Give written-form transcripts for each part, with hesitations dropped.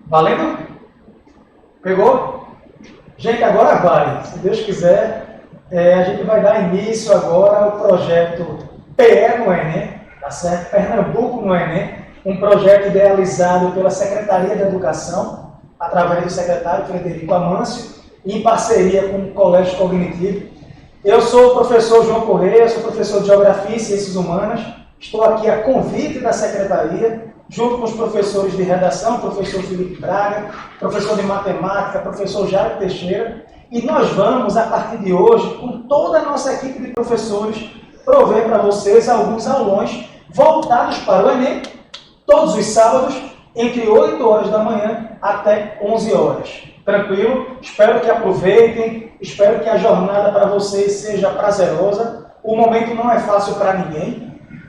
Valendo? Pegou? Gente, agora vai. Se Deus quiser, a gente vai dar início agora ao projeto PE no Enem, tá certo? Pernambuco no Enem, um projeto idealizado pela Secretaria de Educação, através do secretário Frederico Amâncio, em parceria com o Colégio Cognitivo. Eu sou o professor João Correia, sou professor de Geografia e Ciências Humanas, estou aqui a convite da Secretaria, junto com os professores de redação, professor Felipe Braga, professor de matemática, professor Jairo Teixeira, e nós vamos, a partir de hoje, com toda a nossa equipe de professores, prover para vocês alguns aulões voltados para o Enem, todos os sábados, entre 8 horas da manhã até 11 horas. Tranquilo? Espero que aproveitem, espero que a jornada para vocês seja prazerosa. O momento não é fácil para ninguém.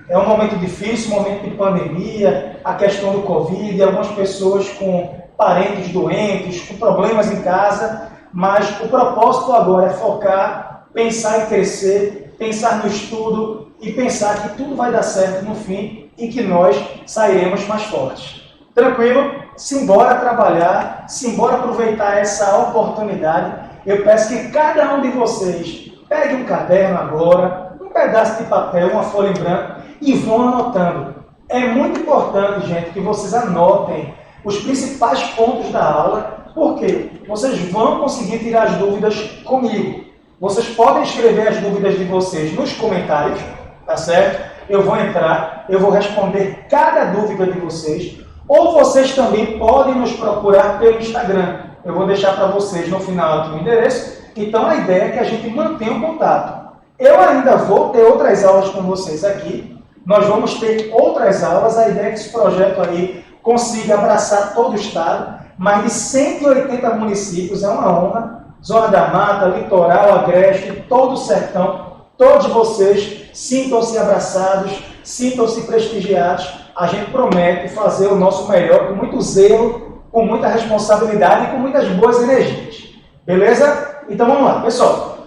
É um momento difícil, um momento de pandemia, a questão do Covid, algumas pessoas com parentes doentes, com problemas em casa, mas o propósito agora é focar, pensar em crescer, pensar no estudo e pensar que tudo vai dar certo no fim e que nós sairemos mais fortes. Tranquilo? Simbora trabalhar, simbora aproveitar essa oportunidade. Eu peço que cada um de vocês pegue um caderno agora, um pedaço de papel, uma folha em branco, e vão anotando. É muito importante, gente, que vocês anotem os principais pontos da aula, porque vocês vão conseguir tirar as dúvidas comigo. Vocês podem escrever as dúvidas de vocês nos comentários, tá certo? Eu vou entrar, eu vou responder cada dúvida de vocês, ou vocês também podem nos procurar pelo Instagram. Eu vou deixar para vocês no final aqui o endereço. Então a ideia é que a gente mantenha o contato. Eu ainda vou ter outras aulas com vocês aqui. Nós vamos ter outras aulas, a ideia é que esse projeto aí consiga abraçar todo o estado, mais de 180 municípios, é uma honra, Zona da Mata, Litoral, Agreste, todo o sertão, todos vocês sintam-se abraçados, sintam-se prestigiados, a gente promete fazer o nosso melhor com muito zelo, com muita responsabilidade e com muitas boas energias, beleza? Então vamos lá, pessoal,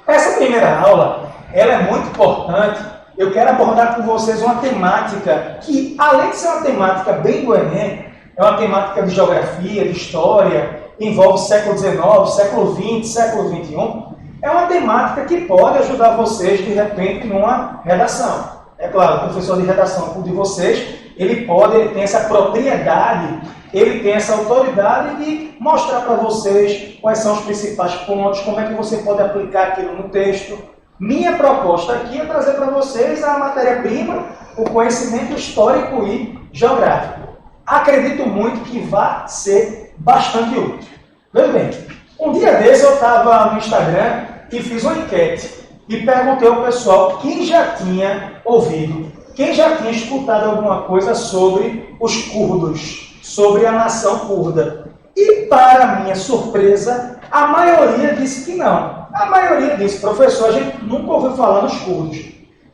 essa primeira aula, ela é muito importante. Eu quero abordar com vocês uma temática que, além de ser uma temática bem do Enem, é uma temática de geografia, de história, envolve século XIX, século XX, século XXI. É uma temática que pode ajudar vocês, de repente, numa redação. É claro, o professor de redação de vocês, ele tem essa propriedade, ele tem essa autoridade de mostrar para vocês quais são os principais pontos, como é que você pode aplicar aquilo no texto. Minha proposta aqui é trazer para vocês a matéria-prima, o conhecimento histórico e geográfico. Acredito muito que vai ser bastante útil. Veja bem, um dia desse eu estava no Instagram e fiz uma enquete e perguntei ao pessoal quem já tinha ouvido, quem já tinha escutado alguma coisa sobre os curdos, sobre a nação curda. E, para minha surpresa, a maioria disse que não. A maioria disse, professor, a gente nunca ouviu falar nos curdos.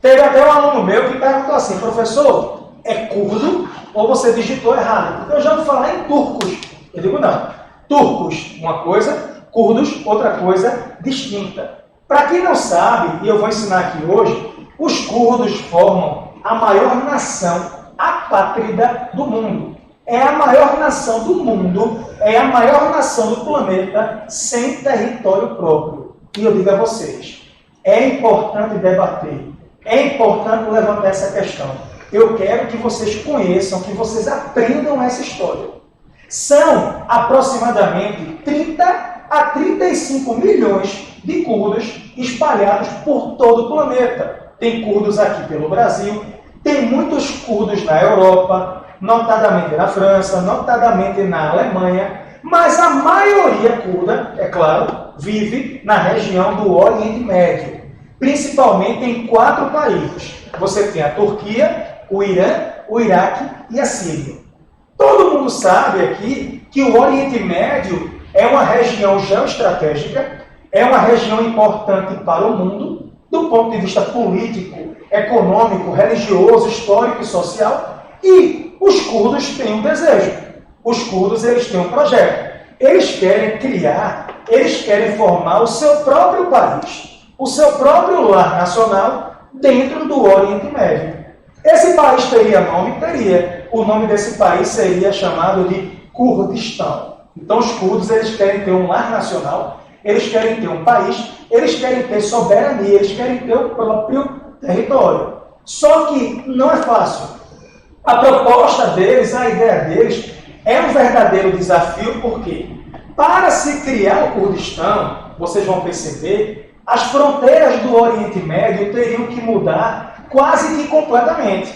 Teve até um aluno meu que perguntou assim, professor, é curdo ou você digitou errado? Porque eu já ouvi falar em turcos. Eu digo, não. Turcos, uma coisa, curdos, outra coisa distinta. Para quem não sabe, e eu vou ensinar aqui hoje, os curdos formam a maior nação apátrida do mundo. É a maior nação do mundo, é a maior nação do planeta sem território próprio. E eu digo a vocês, é importante debater, é importante levantar essa questão. Eu quero que vocês conheçam, que vocês aprendam essa história. São aproximadamente 30 a 35 milhões de curdos espalhados por todo o planeta. Tem curdos aqui pelo Brasil, tem muitos curdos na Europa, notadamente na França, notadamente na Alemanha, mas a maioria curda, é claro, vive na região do Oriente Médio, principalmente em 4 países. Você tem a Turquia, o Irã, o Iraque e a Síria. Todo mundo sabe aqui que o Oriente Médio é uma região geoestratégica, é uma região importante para o mundo, do ponto de vista político, econômico, religioso, histórico e social, e os curdos têm um desejo. Os curdos, eles têm um projeto. Eles querem criar, eles querem formar o seu próprio país, o seu próprio lar nacional dentro do Oriente Médio. Esse país teria nome? Teria. O nome desse país seria chamado de Kurdistão. Então os curdos eles querem ter um lar nacional, eles querem ter um país, eles querem ter soberania, eles querem ter o próprio território. Só que não é fácil. A proposta deles, a ideia deles, é um verdadeiro desafio, porque para se criar o Kurdistão, vocês vão perceber, as fronteiras do Oriente Médio teriam que mudar quase que completamente.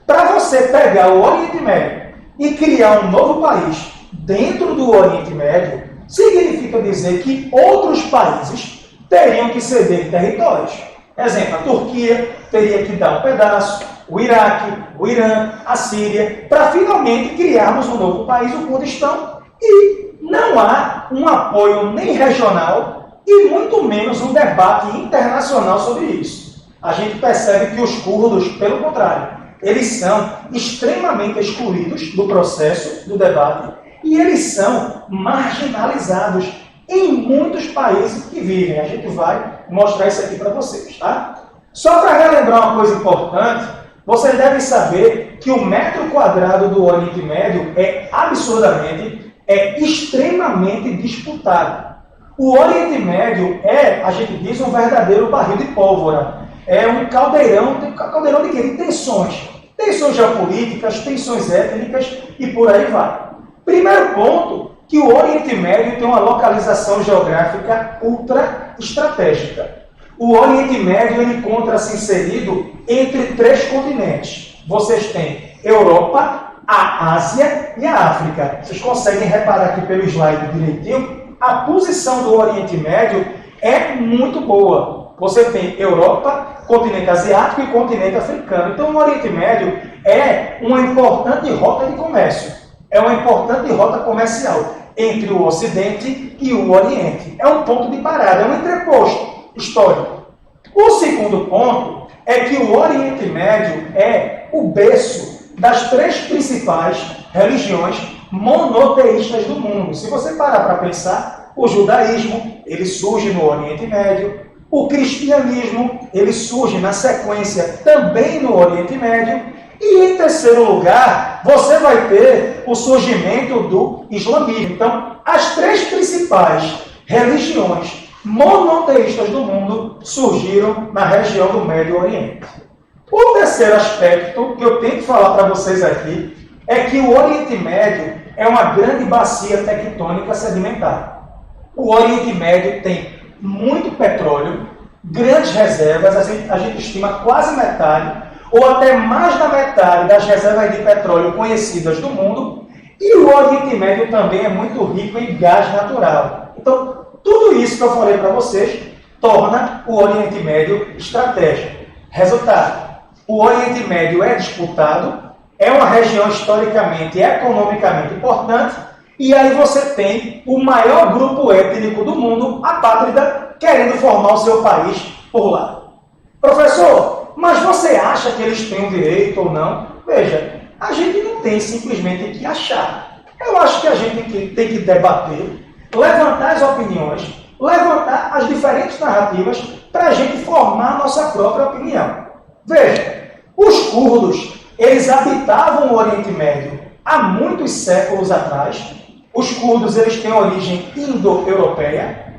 Para você pegar o Oriente Médio e criar um novo país dentro do Oriente Médio, significa dizer que outros países teriam que ceder territórios. Exemplo, a Turquia teria que dar um pedaço, o Iraque, o Irã, a Síria, para finalmente criarmos um novo país, o Kurdistão, e não há um apoio nem regional e muito menos um debate internacional sobre isso. A gente percebe que os curdos, pelo contrário, eles são extremamente excluídos do processo, do debate, e eles são marginalizados em muitos países que vivem. A gente vai mostrar isso aqui para vocês, tá? Só para relembrar uma coisa importante, vocês devem saber que o metro quadrado do Oriente Médio é extremamente disputado. O Oriente Médio é, a gente diz, um verdadeiro barril de pólvora. É um caldeirão de quê? De tensões. Tensões geopolíticas, tensões étnicas e por aí vai. Primeiro ponto, que o Oriente Médio tem uma localização geográfica ultra estratégica. O Oriente Médio encontra-se inserido entre 3 continentes. Vocês têm Europa, a Ásia e a África. Vocês conseguem reparar aqui pelo slide direitinho, a posição do Oriente Médio é muito boa. Você tem Europa, continente asiático e continente africano. Então o Oriente Médio é uma importante rota de comércio. É uma importante rota comercial entre o Ocidente e o Oriente. É um ponto de parada, é um entreposto histórico. O segundo ponto é que o Oriente Médio é o berço das 3 principais religiões monoteístas do mundo. Se você parar para pensar, o judaísmo, ele surge no Oriente Médio, o cristianismo, ele surge na sequência também no Oriente Médio, e em terceiro lugar, você vai ter o surgimento do islamismo. Então, as 3 principais religiões monoteístas do mundo surgiram na região do Médio Oriente. O terceiro aspecto que eu tenho que falar para vocês aqui é que o Oriente Médio é uma grande bacia tectônica sedimentar. O Oriente Médio tem muito petróleo, grandes reservas, a gente estima quase metade, ou até mais da metade das reservas de petróleo conhecidas do mundo, e o Oriente Médio também é muito rico em gás natural. Então, tudo isso que eu falei para vocês torna o Oriente Médio estratégico. Resultado, o Oriente Médio é disputado, é uma região historicamente e economicamente importante, e aí você tem o maior grupo étnico do mundo, apátrida, querendo formar o seu país por lá. Professor, mas você acha que eles têm o direito ou não? Veja, a gente não tem simplesmente que achar. Eu acho que a gente tem que debater, levantar as opiniões, levantar as diferentes narrativas para a gente formar a nossa própria opinião. Veja, os curdos, eles habitavam o Oriente Médio há muitos séculos atrás. Os curdos, eles têm origem indo-europeia.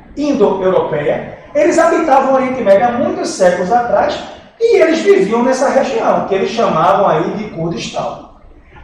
Eles habitavam o Oriente Médio há muitos séculos atrás e eles viviam nessa região, que eles chamavam aí de Kurdistão.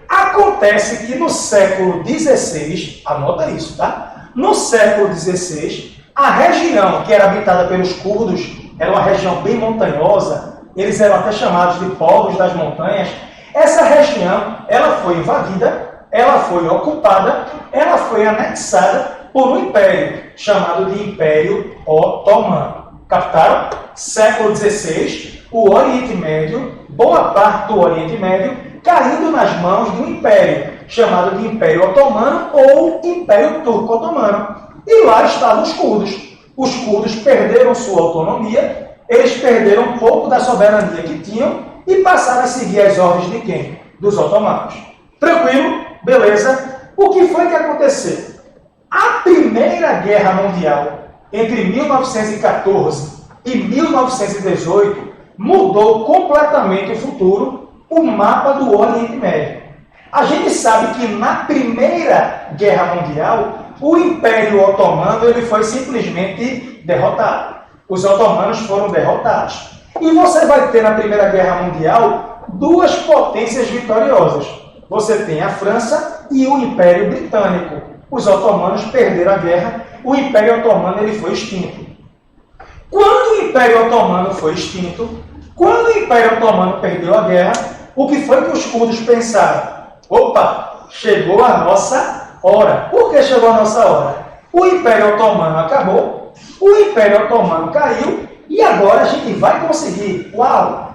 Acontece que no século XVI, anota isso, tá? No século XVI, a região que era habitada pelos curdos era uma região bem montanhosa, eles eram até chamados de povos das montanhas. Essa região, ela foi invadida, ela foi ocupada, ela foi anexada por um império, chamado de Império Otomano. Captaram? Século XVI, o Oriente Médio, boa parte do Oriente Médio, caindo nas mãos de um império, chamado de Império Otomano ou Império Turco-Otomano. E lá estavam os curdos. Os curdos perderam sua autonomia, eles perderam um pouco da soberania que tinham e passaram a seguir as ordens de quem? Dos otomanos. Tranquilo? Beleza? O que foi que aconteceu? A Primeira Guerra Mundial, entre 1914 e 1918, mudou completamente o futuro, o mapa do Oriente Médio. A gente sabe que na Primeira Guerra Mundial, o Império Otomano ele foi simplesmente derrotado. Os otomanos foram derrotados. E você vai ter na Primeira Guerra Mundial duas potências vitoriosas. Você tem a França e o Império Britânico. Os otomanos perderam a guerra, o Império Otomano ele foi extinto. Quando o Império Otomano foi extinto, quando o Império Otomano perdeu a guerra, o que foi que os curdos pensaram? Opa, chegou a nossa hora. Por que chegou a nossa hora? O Império Otomano acabou, o Império Otomano caiu e agora a gente vai conseguir,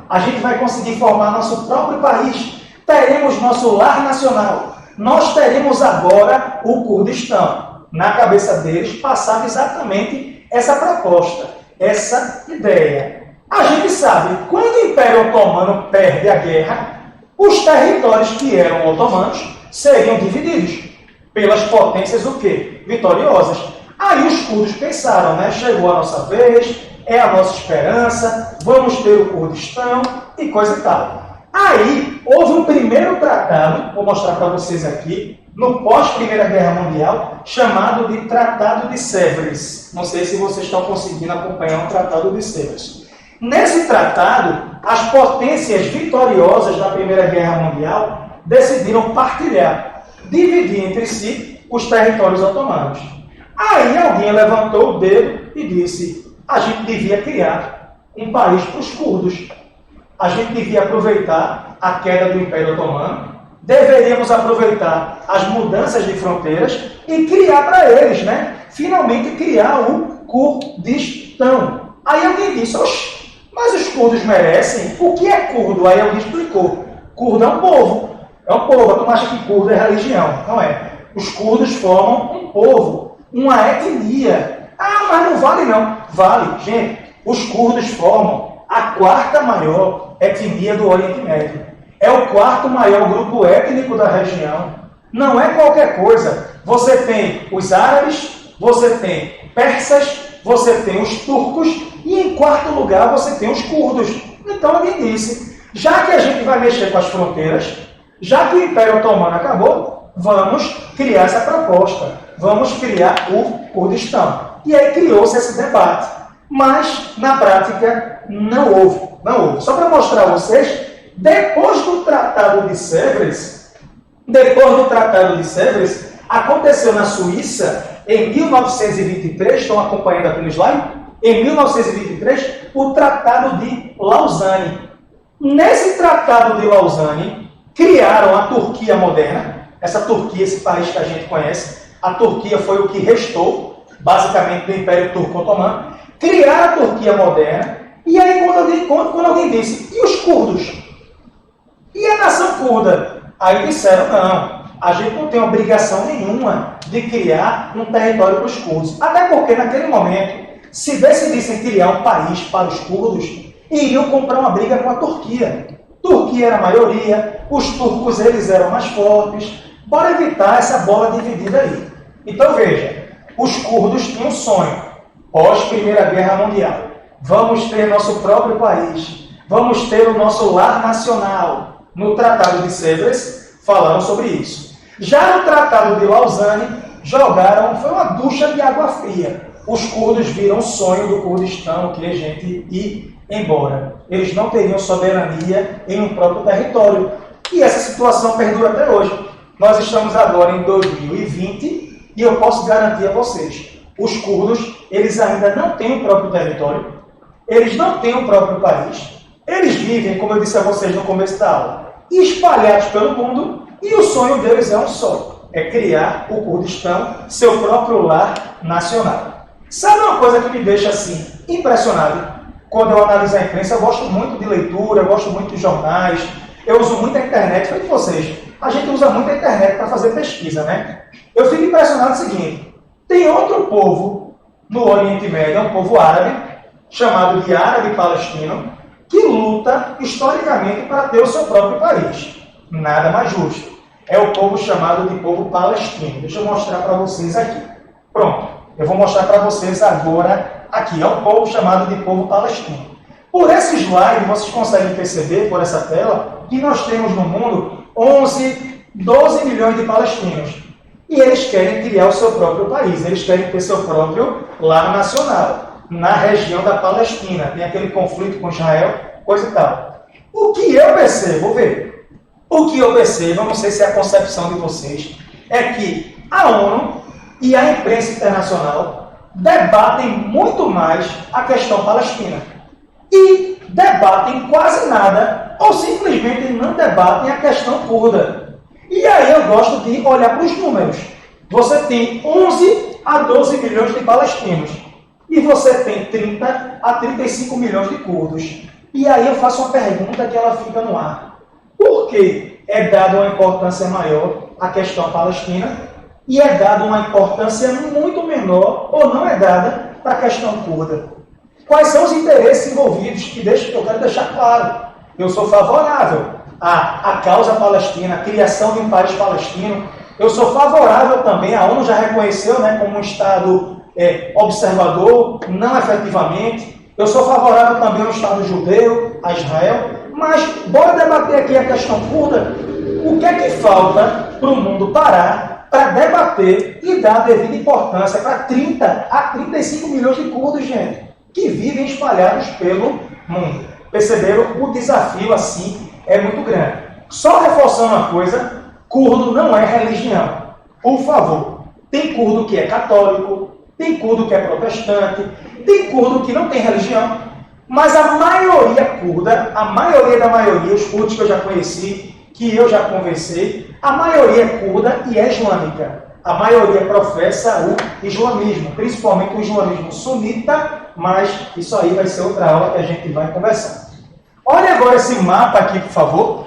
a gente vai conseguir formar nosso próprio país. Teremos nosso lar nacional. Nós teremos agora o Kurdistão. Na cabeça deles passava exatamente essa proposta, essa ideia. A gente sabe, quando o Império Otomano perde a guerra, os territórios que eram otomanos seriam divididos pelas potências o quê? Vitoriosas. Aí os curdos pensaram, né? Chegou a nossa vez, é a nossa esperança, vamos ter o Kurdistão e coisa e tal. Aí houve um primeiro tratado, vou mostrar para vocês aqui, no pós-Primeira Guerra Mundial, chamado de Tratado de Sèvres. Não sei se vocês estão conseguindo acompanhar o Tratado de Sèvres. Nesse tratado, as potências vitoriosas da Primeira Guerra Mundial decidiram partilhar, dividir entre si os territórios otomanos. Aí alguém levantou o dedo e disse: a gente devia criar um país para os curdos. A gente devia aproveitar a queda do Império Otomano, deveríamos aproveitar as mudanças de fronteiras e criar para eles, né? Finalmente criar o Kurdistão. Aí alguém disse: oxe, mas os curdos merecem? O que é curdo? Aí alguém explicou. Curdo é um povo. É um povo. Tu acha que curdo é religião? Não é. Os curdos formam um povo, uma etnia. Ah, mas não vale não. Vale. Gente, os curdos formam a quarta maior etnia do Oriente Médio. É o quarto maior grupo étnico da região. Não é qualquer coisa. Você tem os árabes, você tem persas, você tem os turcos e, em quarto lugar, você tem os curdos. Então, alguém disse, já que a gente vai mexer com as fronteiras, já que o Império Otomano acabou, vamos criar essa proposta. Vamos criar o Kurdistão. E aí criou-se esse debate. Mas, na prática, não houve. Só para mostrar a vocês, depois do Tratado de Sèvres, aconteceu na Suíça, em 1923, estão acompanhando aqui no slide? Em 1923, o Tratado de Lausanne. Nesse Tratado de Lausanne, criaram a Turquia moderna. Essa Turquia, esse país que a gente conhece, a Turquia foi o que restou, basicamente, do Império Turco-Otomano. Criaram a Turquia moderna. E aí, quando alguém disse, e os curdos? E a nação curda? Aí disseram, não, a gente não tem obrigação nenhuma de criar um território para os curdos. Até porque, naquele momento, se decidissem criar um país para os curdos, iriam comprar uma briga com a Turquia. Turquia era a maioria, os turcos eles eram mais fortes. Bora evitar essa bola dividida aí. Então, veja, os curdos tinham um sonho, pós-Primeira Guerra Mundial. Vamos ter nosso próprio país, vamos ter o nosso lar nacional. No Tratado de Sèvres, falaram sobre isso. Já no Tratado de Lausanne, foi uma ducha de água fria. Os curdos viram o sonho do Kurdistão, que a gente ir embora. Eles não teriam soberania em um próprio território. E essa situação perdura até hoje. Nós estamos agora em 2020 e eu posso garantir a vocês, os curdos, eles ainda não têm o próprio território, eles não têm o próprio país, eles vivem, como eu disse a vocês no começo da aula, espalhados pelo mundo, e o sonho deles é um só, é criar o Kurdistão, seu próprio lar nacional. Sabe uma coisa que me deixa assim, impressionado? Quando eu analiso a imprensa, eu gosto muito de leitura, eu gosto muito de jornais, eu uso muito a internet, feito vocês. A gente usa muito a internet para fazer pesquisa, né? Eu fico impressionado com o seguinte, tem outro povo no Oriente Médio, é um povo árabe, chamado de árabe palestino, que luta historicamente para ter o seu próprio país. Nada mais justo. É o povo chamado de povo palestino. Deixa eu mostrar para vocês aqui. Pronto. Eu vou mostrar para vocês agora aqui. É um povo chamado de povo palestino. Por esse slide, vocês conseguem perceber, por essa tela, que nós temos no mundo 11 12 milhões de palestinos. E eles querem criar o seu próprio país, eles querem ter seu próprio lar nacional, na região da Palestina. Tem aquele conflito com Israel, coisa e tal. O que eu percebo, eu não sei se é a concepção de vocês, é que a ONU e a imprensa internacional debatem muito mais a questão palestina. E debatem quase nada, ou simplesmente não debatem a questão curda. E aí eu gosto de olhar para os números. Você tem 11 a 12 milhões de palestinos. E você tem 30 a 35 milhões de curdos. E aí eu faço uma pergunta que ela fica no ar. Por que é dada uma importância maior à questão palestina e é dada uma importância muito menor, ou não é dada, para a questão curda? Quais são os interesses envolvidos que eu quero deixar claro? Eu sou favorável à causa palestina, à criação de um país palestino. Eu sou favorável também, a ONU já reconheceu, como um Estado observador, não efetivamente. Eu sou favorável também ao Estado judeu, a Israel. Mas, bora debater aqui a questão curda. O que é que falta para o mundo parar para debater e dar devida importância para 30 a 35 milhões de curdos, gente, que vivem espalhados pelo mundo? Perceberam? O desafio, assim, é muito grande. Só reforçando uma coisa, curdo não é religião. Por favor, tem curdo que é católico, tem curdo que é protestante, tem curdo que não tem religião, mas a maioria curda, a maioria da maioria, os curdos que eu já conheci, que eu já conversei, a maioria é curda e é islâmica. A maioria professa o islamismo, principalmente o islamismo sunita, mas isso aí vai ser outra aula que a gente vai conversar. Olha agora esse mapa aqui, por favor,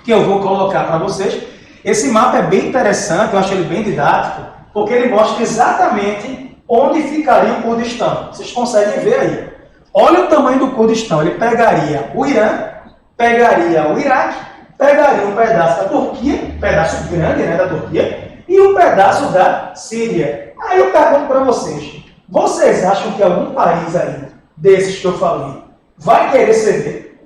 que eu vou colocar para vocês. Esse mapa é bem interessante, eu acho ele bem didático, porque ele mostra exatamente onde ficaria o Kurdistão. Vocês conseguem ver aí. Olha o tamanho do Kurdistão. Ele pegaria o Irã, pegaria o Iraque, pegaria um pedaço da Turquia, um pedaço grande, da Turquia, e um pedaço da Síria. Aí eu pergunto para vocês acham que algum país aí, desses que eu falei, vai querer ceder?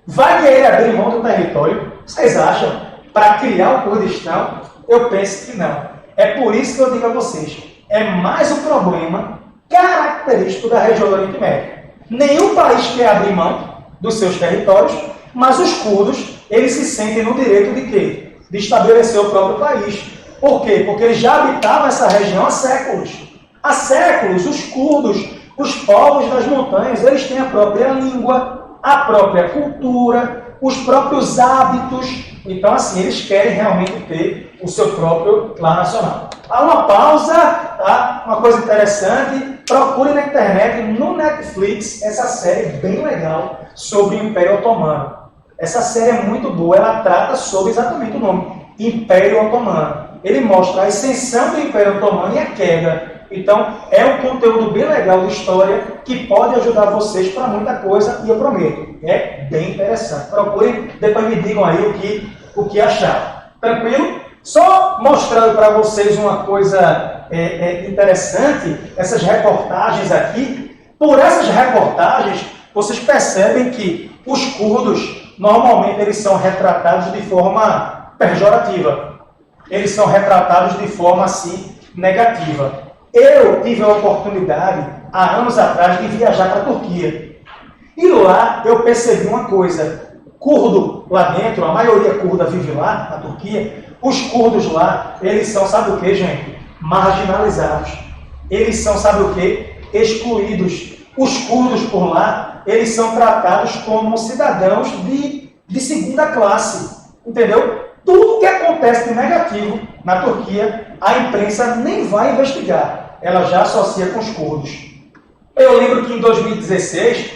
Vai querer abrir mão do território? Vocês acham? Para criar o Kurdistão? Eu penso que não. É por isso que eu digo a vocês, é mais um problema característico da região do Oriente Médio. Nenhum país quer abrir mão dos seus territórios, mas os curdos, eles se sentem no direito de quê? De estabelecer o próprio país. Por quê? Porque eles já habitavam essa região há séculos. Há séculos, os curdos, os povos das montanhas, eles têm a própria língua, a própria cultura, os próprios hábitos. Então, assim, eles querem realmente ter o seu próprio lar nacional. Há uma pausa, tá? Uma coisa interessante, procure na internet, no Netflix, essa série bem legal sobre o Império Otomano. Essa série é muito boa, ela trata sobre exatamente o nome, Império Otomano. Ele mostra a ascensão do Império Otomano e a queda. Então, é um conteúdo bem legal de história que pode ajudar vocês para muita coisa, e eu prometo, é bem interessante. Procurem, depois me digam aí o que acharam. Tranquilo? Só mostrando para vocês uma coisa interessante, essas reportagens aqui. Por essas reportagens, vocês percebem que os curdos, normalmente, eles são retratados de forma pejorativa. Eles são retratados de forma, assim, negativa. Eu tive a oportunidade, há anos atrás, de viajar para a Turquia. E lá eu percebi uma coisa. Curdo lá dentro, a maioria curda vive lá, na Turquia. Os curdos lá, eles são, sabe o que, gente? Marginalizados. Eles são, sabe o que? Excluídos. Os curdos por lá, eles são tratados como cidadãos de segunda classe. Entendeu? Tudo que acontece de negativo na Turquia, a imprensa nem vai investigar. Ela já associa com os curdos. Eu lembro que em 2016,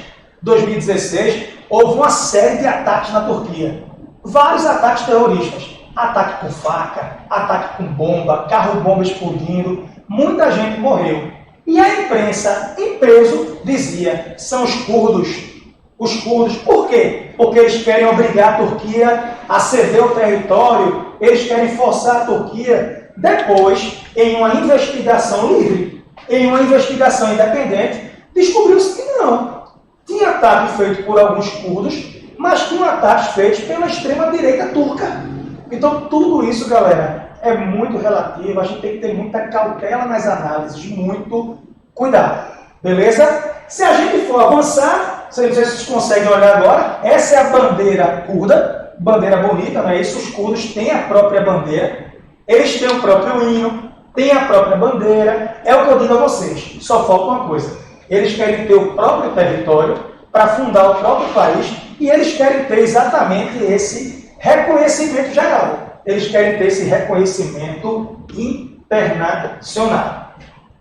houve uma série de ataques na Turquia. Vários ataques terroristas. Ataque com faca, ataque com bomba, carro-bomba explodindo. Muita gente morreu. E a imprensa, em peso, dizia, são os curdos. Os curdos, por quê? Porque eles querem obrigar a Turquia a ceder o território, eles querem forçar a Turquia. Depois, em uma investigação livre, em uma investigação independente, descobriu-se que não. Tinha ataque feito por alguns curdos, mas tinha ataques feitos pela extrema-direita turca. Então, tudo isso, galera, é muito relativo. A gente tem que ter muita cautela nas análises, muito cuidado. Beleza? Se a gente for avançar, não sei se vocês conseguem olhar agora, essa é a bandeira curda, bandeira bonita, não é isso? Os curdos têm a própria bandeira, eles têm o próprio hino, têm a própria bandeira. É o que eu digo a vocês, só falta uma coisa. Eles querem ter o próprio território para fundar o próprio país e eles querem ter exatamente esse reconhecimento geral. Eles querem ter esse reconhecimento internacional.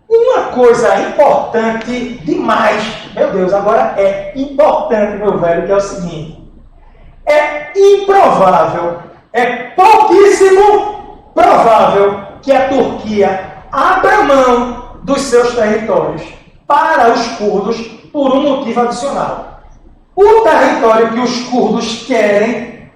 Uma coisa importante demais, meu Deus, agora é importante, meu velho, que é o seguinte. É improvável, é pouquíssimo provável que a Turquia abra mão dos seus territórios para os curdos por um motivo adicional. O território que os curdos querem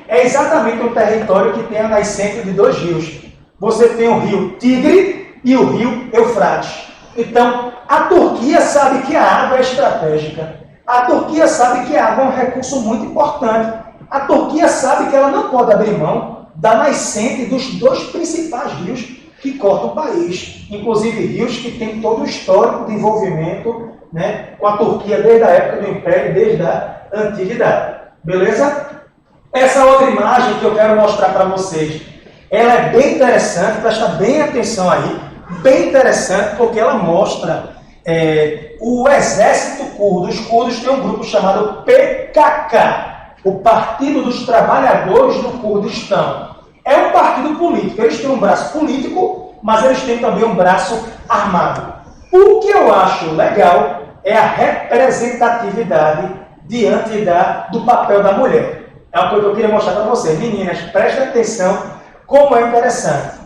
é exatamente um território que tem a nascente de dois rios. Você tem o rio Tigre e o rio Eufrates. Então, a Turquia sabe que a água é estratégica. A Turquia sabe que a água é um recurso muito importante. A Turquia sabe que ela não pode abrir mão da nascente dos dois principais rios que cortam o país. Inclusive rios que têm todo o histórico de envolvimento, né, com a Turquia desde a época do Império, desde a Antiguidade. Beleza? Essa outra imagem que eu quero mostrar para vocês, ela é bem interessante, presta bem atenção aí, bem interessante, porque ela mostra o exército curdo. Os curdos têm um grupo chamado PKK, o Partido dos Trabalhadores do Kurdistão. É um partido político, eles têm um braço político, mas eles têm também um braço armado. O que eu acho legal é a representatividade diante do papel da mulher. É uma coisa que eu queria mostrar para vocês. Meninas, prestem atenção como é interessante.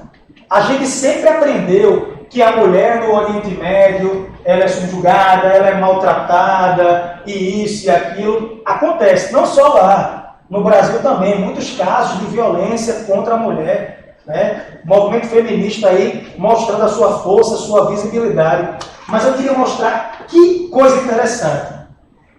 A gente sempre aprendeu que a mulher no Oriente Médio, ela é subjugada, ela é maltratada, e isso e aquilo. Acontece, não só lá, no Brasil também, muitos casos de violência contra a mulher, né? O movimento feminista aí mostrando a sua força, a sua visibilidade. Mas eu queria mostrar que coisa interessante.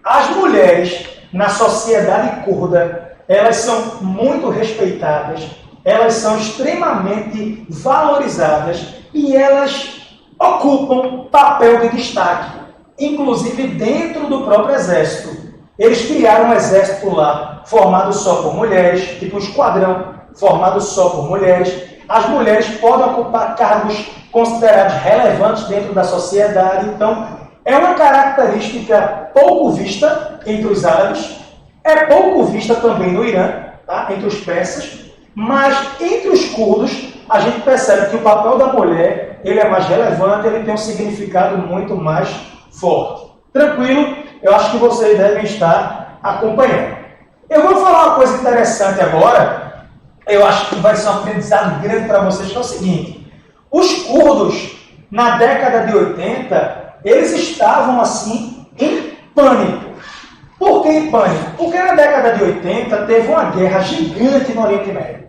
As mulheres na sociedade curda, elas são muito respeitadas, elas são extremamente valorizadas e elas ocupam papel de destaque, inclusive dentro do próprio exército. Eles criaram um exército lá, formado só por mulheres, tipo um esquadrão, formado só por mulheres. As mulheres podem ocupar cargos considerados relevantes dentro da sociedade. Então, é uma característica pouco vista entre os árabes, é pouco vista também no Irã, tá? Entre os persas, mas entre os curdos a gente percebe que o papel da mulher ele é mais relevante, ele tem um significado muito mais forte. Tranquilo? Eu acho que vocês devem estar acompanhando. Eu vou falar uma coisa interessante agora, eu acho que vai ser um aprendizado grande para vocês, que é o seguinte. Os curdos, na década de 80, eles estavam, assim, em pânico. Por que em pânico? Porque na década de 80 teve uma guerra gigante no Oriente Médio.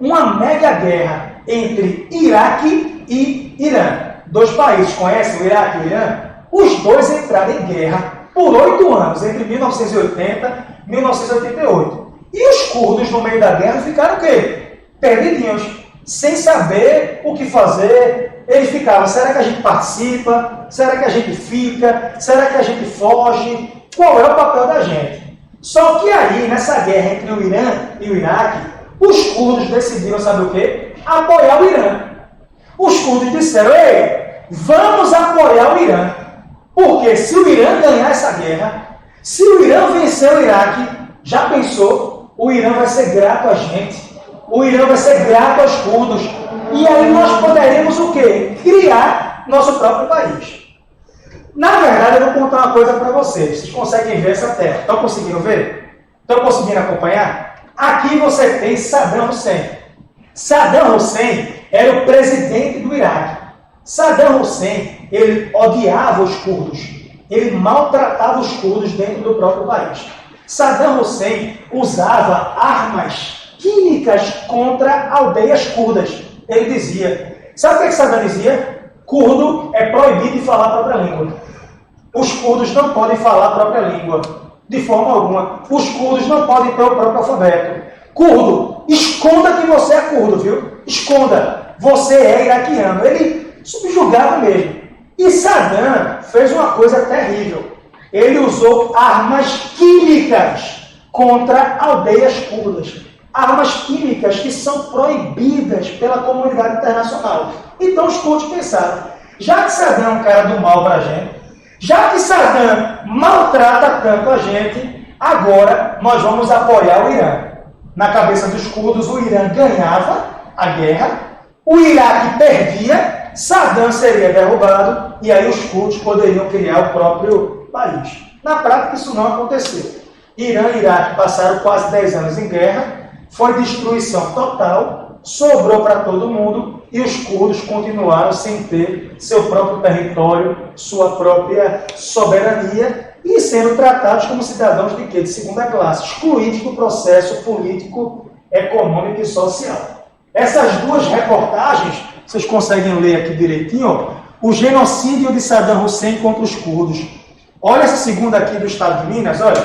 Uma mega guerra entre Iraque e Irã. Dois países, conhecem o Iraque e o Irã? Os dois entraram em guerra por 8 anos, entre 1980 e 1988. E os curdos, no meio da guerra, ficaram o quê? Perdidinhos, sem saber o que fazer. Eles ficavam, será que a gente participa? Será que a gente fica? Será que a gente foge? Qual é o papel da gente? Só que aí, nessa guerra entre o Irã e o Iraque, os curdos decidiram, sabe o quê? Apoiar o Irã. Os curdos disseram, ei, vamos apoiar o Irã. Porque se o Irã ganhar essa guerra, se o Irã vencer o Iraque, já pensou? O Irã vai ser grato a gente. O Irã vai ser grato aos curdos. E aí nós poderemos o quê? Criar nosso próprio país. Na verdade, eu vou contar uma coisa para vocês. Vocês conseguem ver essa tela? Estão conseguindo ver? Estão conseguindo acompanhar? Aqui você tem Saddam Hussein. Saddam Hussein era o presidente do Iraque. Saddam Hussein, ele odiava os curdos. Ele maltratava os curdos dentro do próprio país. Saddam Hussein usava armas químicas contra aldeias curdas. Ele dizia, sabe o que Saddam dizia? Curdo é proibido de falar a própria língua. Os curdos não podem falar a própria língua. De forma alguma. Os curdos não podem ter o próprio alfabeto. Curdo, esconda que você é curdo, viu? Esconda. Você é iraquiano. Ele subjugava mesmo. E Saddam fez uma coisa terrível. Ele usou armas químicas contra aldeias curdas. Armas químicas que são proibidas pela comunidade internacional. Então os curdos pensaram, já que Saddam é um cara do mal para a gente, já que Saddam maltrata tanto a gente, agora nós vamos apoiar o Irã. Na cabeça dos curdos, o Irã ganhava a guerra, o Iraque perdia, Saddam seria derrubado e aí os curdos poderiam criar o próprio país. Na prática, isso não aconteceu. Irã e Iraque passaram quase 10 anos em guerra, foi destruição total, sobrou para todo mundo e os curdos continuaram sem ter seu próprio território, sua própria soberania e sendo tratados como cidadãos de quê? De segunda classe, excluídos do processo político, econômico e social. Essas duas reportagens, vocês conseguem ler aqui direitinho, ó, o genocídio de Saddam Hussein contra os curdos. Olha essa segunda aqui do estado de Minas, olha.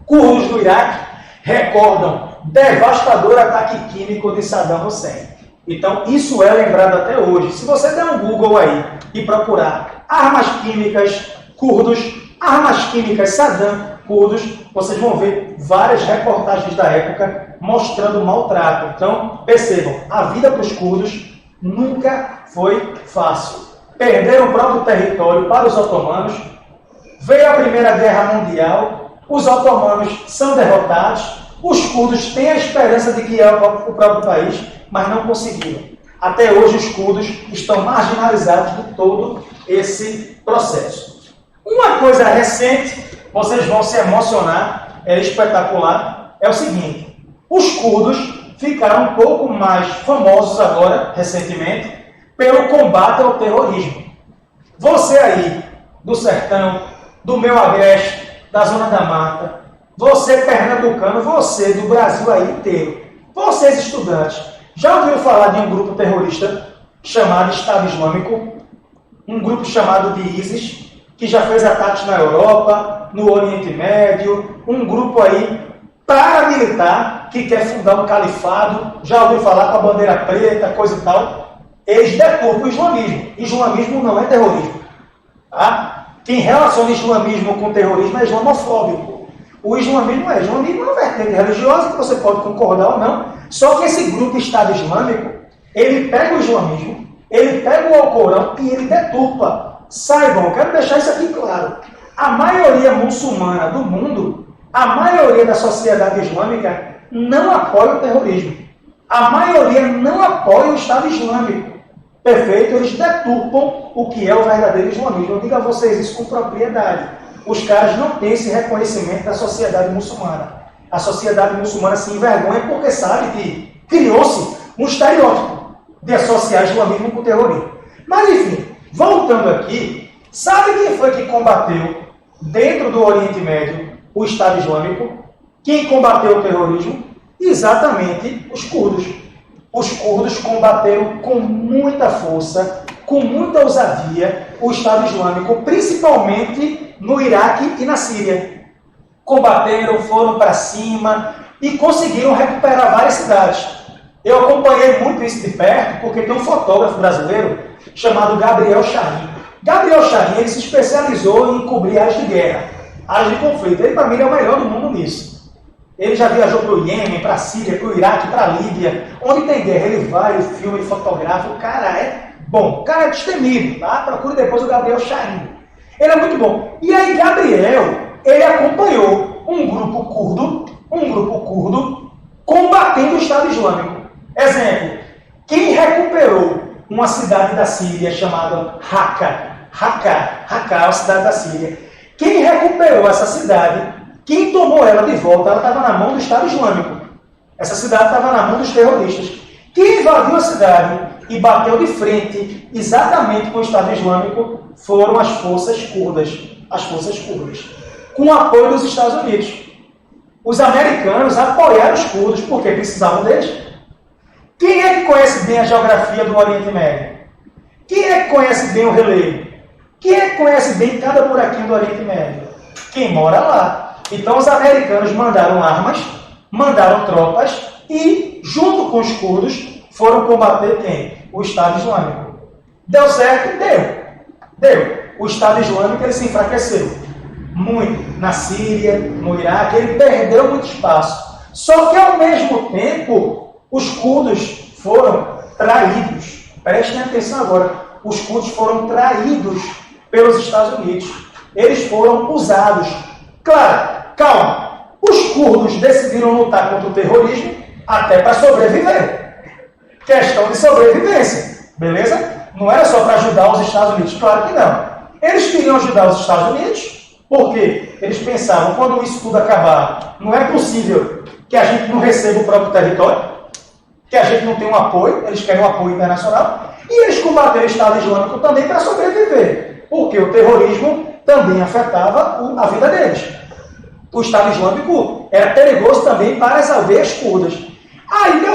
Curdos do Iraque recordam devastador ataque químico de Saddam Hussein. Então, isso é lembrado até hoje. Se você der um Google aí e procurar armas químicas curdos, armas químicas Saddam curdos, vocês vão ver várias reportagens da época mostrando o maltrato. Então, percebam, a vida para os curdos nunca foi fácil. Perderam o próprio território para os otomanos, veio a Primeira Guerra Mundial, os otomanos são derrotados, os curdos têm a esperança de criar o próprio país, mas não conseguiram. Até hoje os curdos estão marginalizados de todo esse processo. Uma coisa recente, vocês vão se emocionar, é espetacular, é o seguinte, os curdos ficaram um pouco mais famosos agora, recentemente, pelo combate ao terrorismo. Você aí, do sertão, do meu agreste, da Zona da Mata, você pernambucano, você do Brasil aí inteiro, vocês estudantes, já ouviram falar de um grupo terrorista chamado Estado Islâmico? Um grupo chamado de ISIS, que já fez ataques na Europa, no Oriente Médio, um grupo aí paramilitar que quer fundar um califado, já ouviu falar com a bandeira preta, coisa e tal. Eles deturpam o islamismo. Islamismo não é terrorismo. Tá? Quem relaciona islamismo com terrorismo é islamofóbico. O islamismo é uma vertente religiosa que você pode concordar ou não, só que esse grupo Estado Islâmico, ele pega o islamismo, ele pega o Alcorão e ele deturpa. Saibam, eu quero deixar isso aqui claro. A maioria muçulmana do mundo, a maioria da sociedade islâmica não apoia o terrorismo. A maioria não apoia o Estado Islâmico. Perfeito? Eles deturpam o que é o verdadeiro islamismo. Eu digo a vocês isso com propriedade. Os caras não têm esse reconhecimento da sociedade muçulmana. A sociedade muçulmana se envergonha porque sabe que criou-se um estereótipo de associar islamismo com terrorismo. Mas, enfim, voltando aqui, sabe quem foi que combateu dentro do Oriente Médio o Estado Islâmico? Quem combateu o terrorismo? Exatamente os curdos. Os curdos combateram com muita força, com muita ousadia, o Estado Islâmico, principalmente no Iraque e na Síria. Combateram, foram para cima e conseguiram recuperar várias cidades. Eu acompanhei muito isso de perto, porque tem um fotógrafo brasileiro chamado Gabriel Shahin. Gabriel Shahin, ele se especializou em cobrir áreas de guerra, áreas de conflito. Ele, para mim, é o melhor do mundo nisso. Ele já viajou para o Iêmen, para a Síria, para o Iraque, para a Líbia. Onde tem guerra, ele vai, ele filma, ele fotografa. O cara é bom. O cara é destemido, tá? Procure depois o Gabriel Shahin. Ele é muito bom. E aí, Gabriel, ele acompanhou um grupo curdo, combatendo o Estado Islâmico. Exemplo, quem recuperou uma cidade da Síria chamada Raqqa é uma cidade da Síria. Quem recuperou essa cidade, quem tomou ela de volta, ela estava na mão do Estado Islâmico. Essa cidade estava na mão dos terroristas. Quem invadiu a cidade e bateu de frente exatamente com o Estado Islâmico foram as forças curdas. As forças curdas. Com o apoio dos Estados Unidos. Os americanos apoiaram os curdos porque precisavam deles. Quem é que conhece bem a geografia do Oriente Médio? Quem é que conhece bem o relevo? Quem é que conhece bem cada buraquinho do Oriente Médio? Quem mora lá. Então os americanos mandaram armas, mandaram tropas e, junto com os curdos, foram combater quem? O Estado Islâmico. Deu certo? Deu. O Estado Islâmico ele se enfraqueceu muito na Síria, no Iraque, ele perdeu muito espaço. Só que, ao mesmo tempo, os curdos foram traídos. Prestem atenção agora. Os curdos foram traídos pelos Estados Unidos. Eles foram usados. Claro, calma. Os curdos decidiram lutar contra o terrorismo até para sobreviver. Questão de sobrevivência. Beleza? Não era só para ajudar os Estados Unidos. Claro que não. Eles queriam ajudar os Estados Unidos porque eles pensavam, quando isso tudo acabar, não é possível que a gente não receba o próprio território, que a gente não tenha um apoio, eles querem um apoio internacional, e eles combateram o Estado Islâmico também para sobreviver, porque o terrorismo também afetava a vida deles. O Estado Islâmico era perigoso também para as aldeias curdas. Aí deu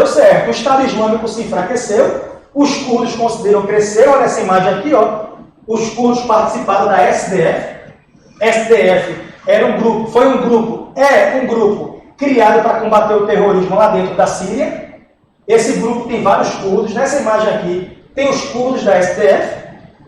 certo. O Estado Islâmico se enfraqueceu, os curdos conseguiram crescer. Olha essa imagem aqui, ó. Os curdos participaram da SDF. SDF era um grupo, é um grupo criado para combater o terrorismo lá dentro da Síria. Esse grupo tem vários curdos. Nessa imagem aqui tem os curdos da SDF,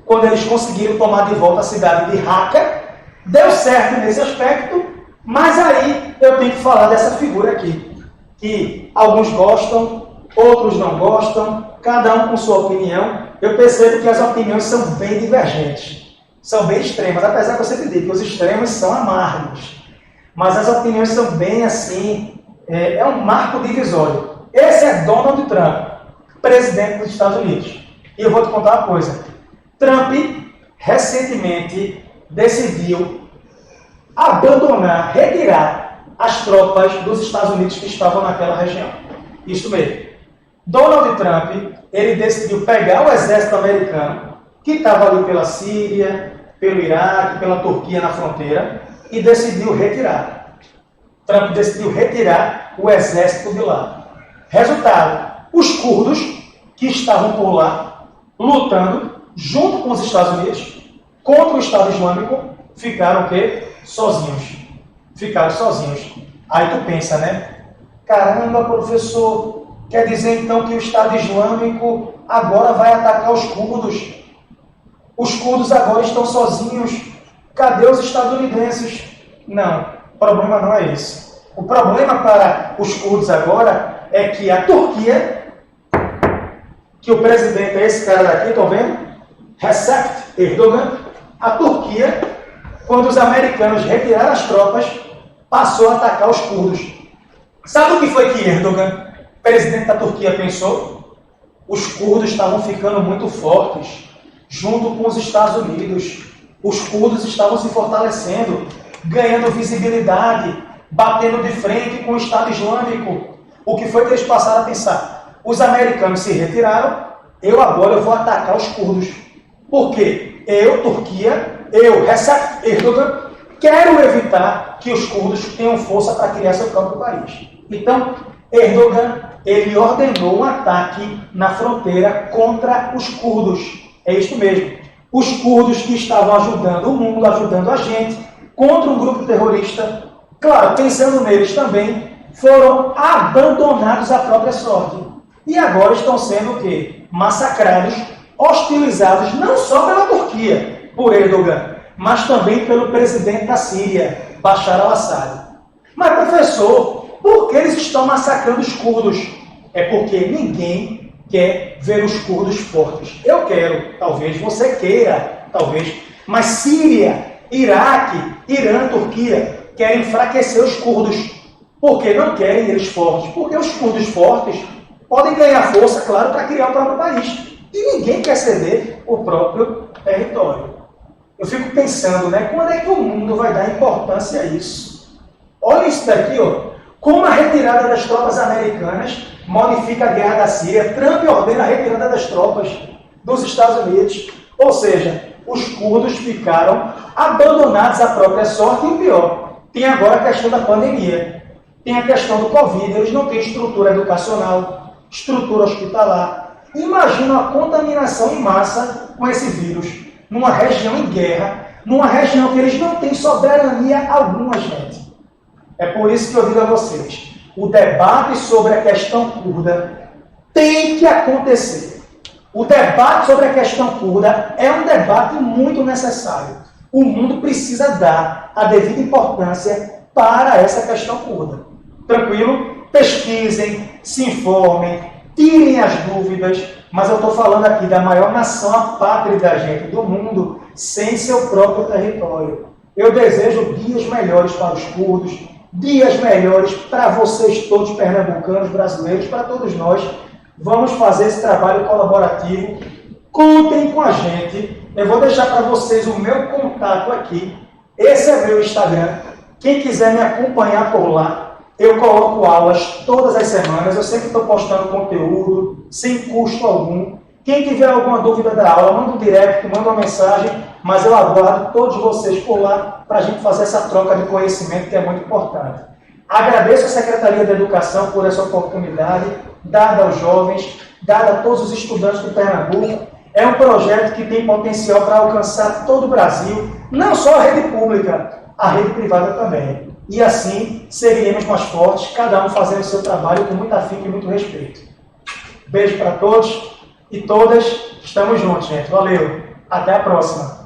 quando eles conseguiram tomar de volta a cidade de Raqqa. Deu certo nesse aspecto, mas aí eu tenho que falar dessa figura aqui, que alguns gostam, outros não gostam, cada um com sua opinião. Eu percebo que as opiniões são bem divergentes, são bem extremas, apesar que eu sempre digo que os extremos são amargos, mas as opiniões são bem assim, é um marco divisório. Esse é Donald Trump, presidente dos Estados Unidos. E eu vou te contar uma coisa. Trump, recentemente, decidiu abandonar, retirar as tropas dos Estados Unidos que estavam naquela região. Isso mesmo. Donald Trump, ele decidiu pegar o exército americano, que estava ali pela Síria, pelo Iraque, pela Turquia na fronteira, e decidiu retirar. Trump decidiu retirar o exército de lá. Resultado, os curdos que estavam por lá, lutando junto com os Estados Unidos, contra o Estado Islâmico, ficaram o quê? Sozinhos. Ficaram sozinhos. Aí tu pensa, né? Caramba, professor, quer dizer então que o Estado Islâmico agora vai atacar os curdos? Os curdos agora estão sozinhos. Cadê os estadunidenses? Não, o problema não é esse. O problema para os curdos agora é que a Turquia, que o presidente é esse cara daqui, estão vendo? Recep Erdogan, a Turquia, quando os americanos retiraram as tropas, passou a atacar os curdos. Sabe o que foi que Erdogan, presidente da Turquia, pensou? Os curdos estavam ficando muito fortes, junto com os Estados Unidos. Os curdos estavam se fortalecendo, ganhando visibilidade, batendo de frente com o Estado Islâmico. O que foi que eles passaram a pensar? Os americanos se retiraram, agora vou atacar os curdos. Por quê? Turquia, Recep Erdogan, quero evitar que os curdos tenham força para criar seu próprio país. Então, Erdogan, ele ordenou um ataque na fronteira contra os curdos. É isso mesmo. Os curdos que estavam ajudando o mundo, ajudando a gente, contra um grupo terrorista, claro, pensando neles também, foram abandonados à própria sorte. E agora estão sendo o quê? Massacrados, hostilizados não só pela Turquia, por Erdogan, mas também pelo presidente da Síria, Bashar al-Assad. Mas, professor, por que eles estão massacrando os curdos? É porque ninguém quer ver os curdos fortes. Eu quero, talvez você queira, talvez, mas Síria, Iraque, Irã, Turquia querem enfraquecer os curdos. Por que não querem eles fortes? Porque os curdos fortes podem ganhar força, claro, para criar o próprio país. E ninguém quer ceder o próprio território. Eu fico pensando, né? Quando é que o mundo vai dar importância a isso? Olha isso daqui, ó. Como a retirada das tropas americanas modifica a guerra da Síria. Trump ordena a retirada das tropas dos Estados Unidos. Ou seja, os curdos ficaram abandonados à própria sorte. E o pior, tem agora a questão da pandemia. Tem a questão do Covid. Eles não têm estrutura educacional, estrutura hospitalar. Imagina a contaminação em massa com esse vírus, numa região em guerra, numa região que eles não têm soberania alguma, gente. É por isso que eu digo a vocês, o debate sobre a questão curda tem que acontecer. O debate sobre a questão curda é um debate muito necessário. O mundo precisa dar a devida importância para essa questão curda. Tranquilo? Pesquisem, se informem, tirem as dúvidas, mas eu estou falando aqui da maior nação apátrida, gente, do mundo, sem seu próprio território. Eu desejo dias melhores para os curdos, dias melhores para vocês todos, pernambucanos, brasileiros, para todos nós. Vamos fazer esse trabalho colaborativo. Contem com a gente. Eu vou deixar para vocês o meu contato aqui. Esse é meu Instagram. Quem quiser me acompanhar por lá, eu coloco aulas todas as semanas. Eu sempre estou postando conteúdo, sem custo algum. Quem tiver alguma dúvida da aula, manda um direct, manda uma mensagem, mas eu aguardo todos vocês por lá para a gente fazer essa troca de conhecimento que é muito importante. Agradeço à Secretaria de Educação por essa oportunidade dada aos jovens, dada a todos os estudantes do Pernambuco. É um projeto que tem potencial para alcançar todo o Brasil, não só a rede pública, a rede privada também. E assim seguiremos mais fortes, cada um fazendo o seu trabalho com muito afinco e muito respeito. Beijo para todos e todas. Estamos juntos, gente. Valeu. Até a próxima.